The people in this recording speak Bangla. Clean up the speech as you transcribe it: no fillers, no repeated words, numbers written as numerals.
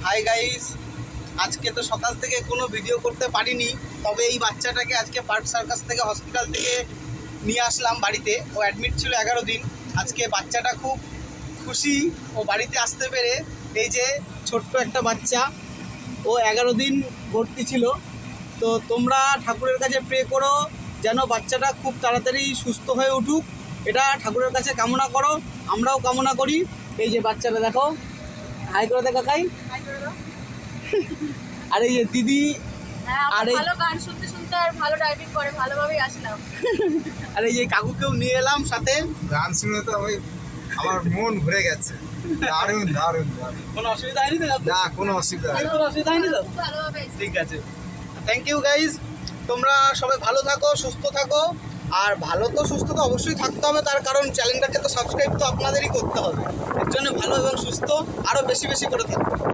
হাই গাইস, আজকে তো সকাল থেকে কোনো ভিডিও করতে পারিনি, তবে এই বাচ্চাটাকে আজকে পার্ক সার্কাস থেকে হসপিটাল থেকে নিয়ে আসলাম বাড়িতে। ও অ্যাডমিট ছিল 11 দিন। আজকে বাচ্চাটা খুব খুশি ও বাড়িতে আসতে পেরে। এই যে ছোট্ট একটা বাচ্চা, ও 11 দিন ভর্তি ছিল। তো তোমরা ঠাকুরের কাছে প্রে করো যেন বাচ্চাটা খুব তাড়াতাড়ি সুস্থ হয়ে উঠুক, এটা ঠাকুরের কাছে কামনা করো, আমরাও কামনা করি। এই যে বাচ্চাটা দেখো, হাই করে দে কাকাই। আর এই যে দিদি, আর এই ভালো গান শুনতে শুনতে আর ভালো ড্রাইভিং করে, ভালোভাবেই আসলাম। আর এই যে কাকুকেও নিয়ে এলাম সাথে। গান শুনে তো আমার মন ভরে গেছে। দারুণ দারুণ দারুণ। কোনো অসুবিধা হয়নি তো? না, কোনো অসুবিধা নেই। কোনো অসুবিধা হয়নি তো? খুব ভালোভাবে ঠিক আছে, থ্যাংক ইউ গাইজ। তোমরা সবাই ভালো থাকো, সুস্থ থাকো। আর ভালো তো সুস্থ তো অবশ্যই থাকতে হবে, তার কারণ চ্যানেলটাকে তো সাবস্ক্রাইব তো আপনাদেরই করতে হবে। এর জন্য ভালো এবং সুস্থ আরও বেশি বেশি করে থাকো।